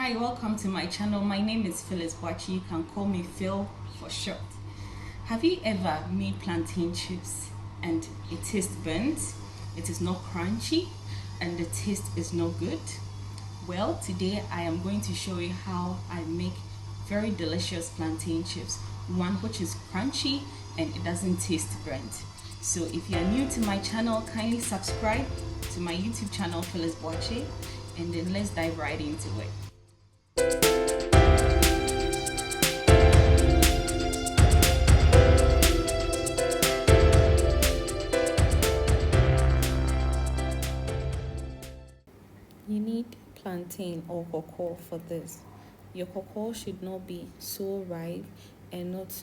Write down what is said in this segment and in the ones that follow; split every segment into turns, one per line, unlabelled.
Hi, welcome to my channel. My name is Phyllis Boachi. You can call me Phil for short. Have you ever made plantain chips and it tastes burnt, it is not crunchy, and the taste is not good? Well, today I am going to show you how I make very delicious plantain chips, one which is crunchy and it doesn't taste burnt. So if you are new to my channel, kindly subscribe to my YouTube channel Phyllis Boachi, and then let's dive right into it. You need plantain or cocoa for this. Your cocoa should not be so ripe and not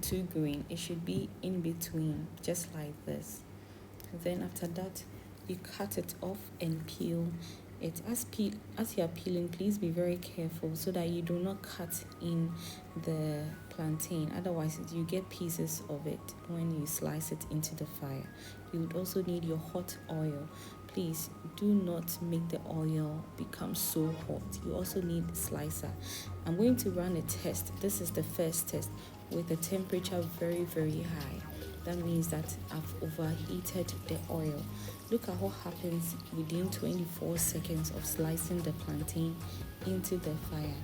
too green. It should be in between, just like this. Then after that, you cut it off and peel it. As you are peeling, please be very careful so that you do not cut in the plantain, otherwise you get pieces of it when you slice it into the fire. You would also need your hot oil. Please do not make the oil become so hot. You also need a slicer. I'm going to run a test. This is the first test with the temperature very high. That means that I've overheated the oil. Look at what happens within 24 seconds of slicing the plantain into the fire.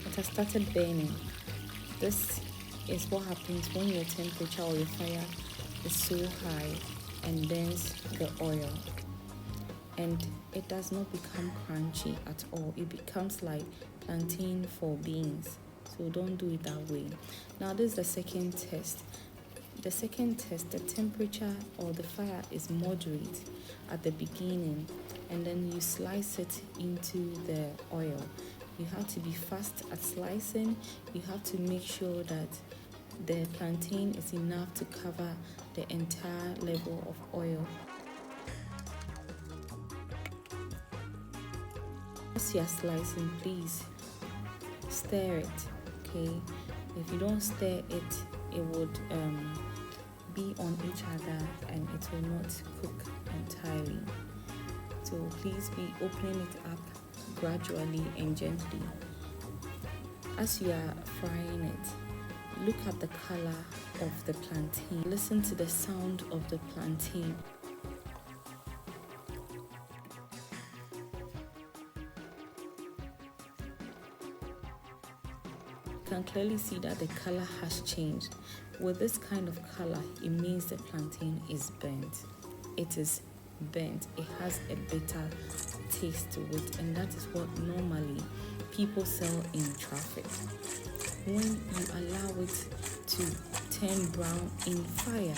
It has started burning. This is what happens when your temperature or your fire is so high and burns the oil. And it does not become crunchy at all. It becomes like plantain for beans. So don't do it that way. Now this is the second test. The second test, the temperature or the fire is moderate at the beginning, and then you slice it into the oil. You have to be fast at slicing. You have to make sure that the plantain is enough to cover the entire level of oil. As you are slicing, please stir it, okay? If you don't stir it, it would be on each other and it will not cook entirely. So please be opening it up gradually and gently. As you are frying it, look at the color of the plantain. Listen to the sound of the plantain. You can clearly see that the color has changed. With this kind of color, it means the plantain is burnt. It is burnt. It has a bitter taste to it, and that is what normally people sell in traffic. When you allow it to turn brown in fire,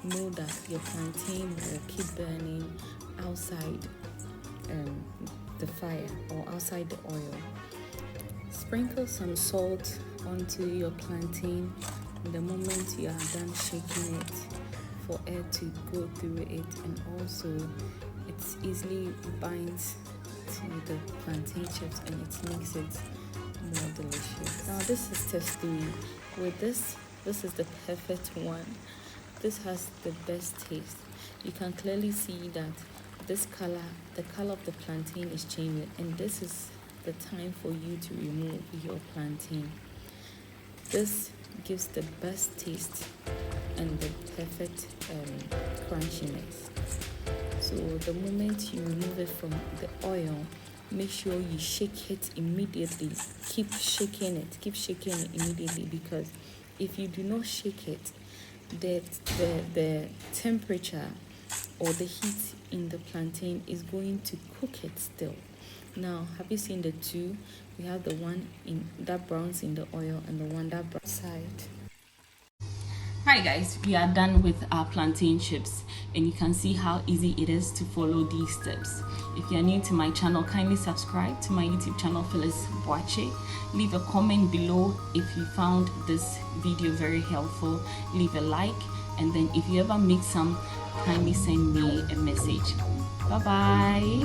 know that your plantain will keep burning outside the fire or outside the oil. Sprinkle some salt onto your plantain the moment you are done shaking it for air to go through it, and also it easily binds to the plantain chips and it makes it more delicious. Now this is test 3. With this is the perfect one. This has the best taste. You can clearly see that this color, the color of the plantain is changing, and this is the time for you to remove your plantain. This gives the best taste and the perfect crunchiness. So the moment you remove it from the oil, make sure you shake it immediately. Keep shaking it immediately, because if you do not shake it, the temperature or the heat in the plantain is going to cook it still. Now, have you seen the two? We have the one that browns in the oil and the one that browns side. Hi guys, we are done with our plantain chips, and you can see how easy it is to follow these steps. If you are new to my channel, kindly subscribe to my YouTube channel Phyllis Boachi. Leave a comment below if you found this video very helpful. Leave a like, and then if you ever make some, kindly send me a message. Bye bye.